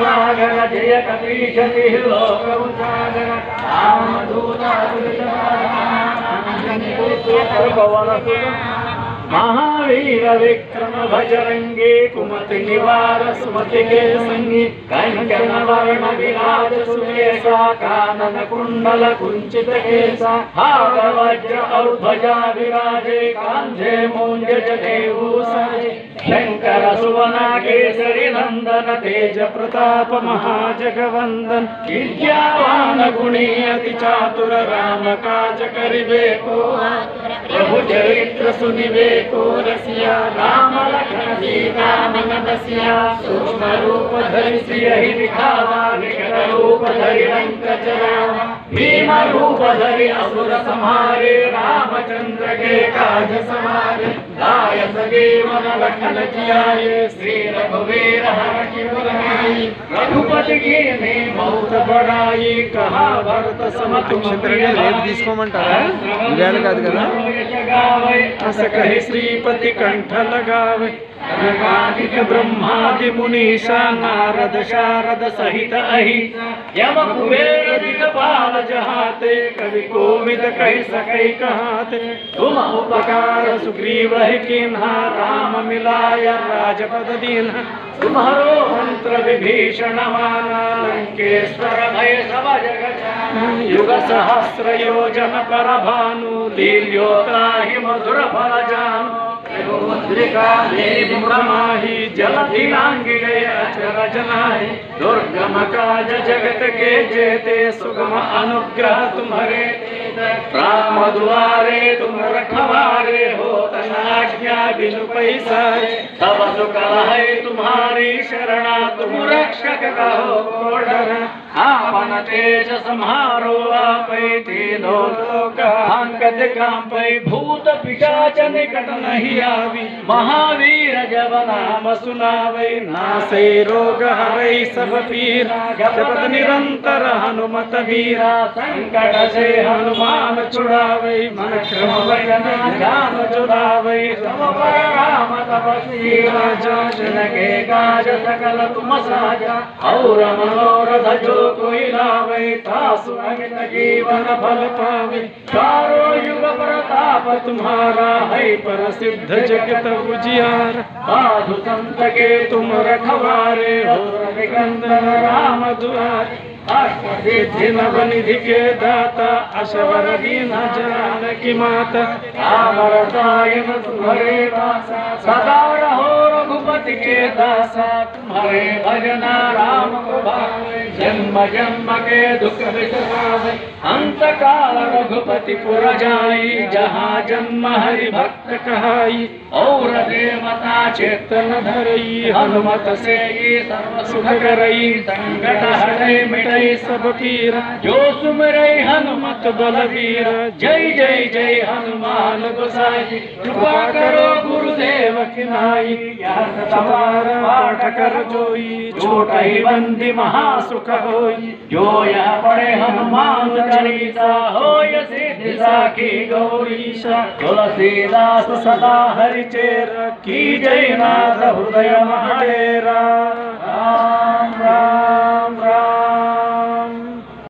सागर जय कपीश लोक उजागर रामदूत महावीर विक्रम भजरंगी कुमति निवार सुमति के संगी कंचन वर्ण विराज सुकेसा कानन कुंडल कुंचित केसा हाथ वज्र और ध्वजा विराजे कांधे मूंज जनेऊ साजे शंकर सुवना केसरी नंदन तेज प्रताप महाजगवंदन विद्यावान गुणी अति चातुर राम काज करिबे को प्रभु चरित्र सुनिबे को रसिया राम लखन सीता मन बसिया सूक्ष्म रूप धरि सियहि दिखावा विकट रूप धरि लंक जरावा भीम रूप धरि असुर संहारे रामचंद्र के काज सवारे लाय सजीवन लखन जियाए श्री रघुवीर हरषि बरमाई रघुपति कीन्हि बहुत बड़ाई कहा भरत सम तुम प्रिय తీసుకోమంటారా ఇవేళ కాదు కదా अस कहि श्रीपति कंठ लगावे रगादिक ब्रह्मादि मुनीषा नारद शारद सहित अहि यम कुबेर दिगपाल जहाते कवि कोविद कहि सकै कहाते तुम उपकार सुग्रीव कीन्हा राम मिलाय राजपद दीन्हा तुम्हारो मंत्र विभीषण माना लंकेश्वर भय सब जग जाना युग सहस्र योजन पर भानु लील्योत्राहि मधुर फल जानु मुद्रिका देव ब्रह्माहि जलधि लांघि गए अचरज नाहि दुर्गम काज जगत के जेते सुगम अनुग्रह तुम्हारे राम दुआरे तुम रखवारे हो तनाज्ञा बिनु पैसारे तब सुख है तुम्हारी शरणा तुम रक्षक कहो को डरा आपन तेज सम्हारो आपै तीनों लोक अंगद कांपै भूत पिशाच निकट नहीं आवी महावीर जब नाम सुनावै नासै रोग हरै सब पीरा जपत निरंतर हनुमत वीरा संकट से हनुमान छुड़ावै मन क्रम वचन ध्यान जुड़ावै तम पर राम तपस्वी राजा जन के काज सकल तुम साजा और मनोरथ जो कोई लावे तासु अमित जीवन फल पावे चारों युग प्रताप तुम्हारा है प्रसिद्ध जगत उजियार साधु संत के तुम रखवारे हो रविकंदन राम दुआरे अष्टसिद्धि नवनिधि के दाता अशवर दीन जानकी माता राम रसायन तुम्हारे दासा सदा रहो रघुपति के दासा तुम्हारे भजना राम को भावे जन्म जन्म के दुख बिसरावे अंत काल रघुपति पुर जाई जहाँ जन्म हरि भक्त कहाई और देवता चेतन धरई हनुमत से सर्व सुख करई संकट हरै मिटई सब पीरा जो सुमरै हनुमत बलवीर जय जय जय हनुमान गोसाई कृपा करो गुरुदेव की नाई सवार पाठ कर जोई छोटहि बंदी महासुख होई जो यह पढ़े हनुमान चालीसा होय सिद्धि साखी गौरीशा तुलसीदास सदा हरिचेर की जय नाथ हृदय महाडेरा राम राम।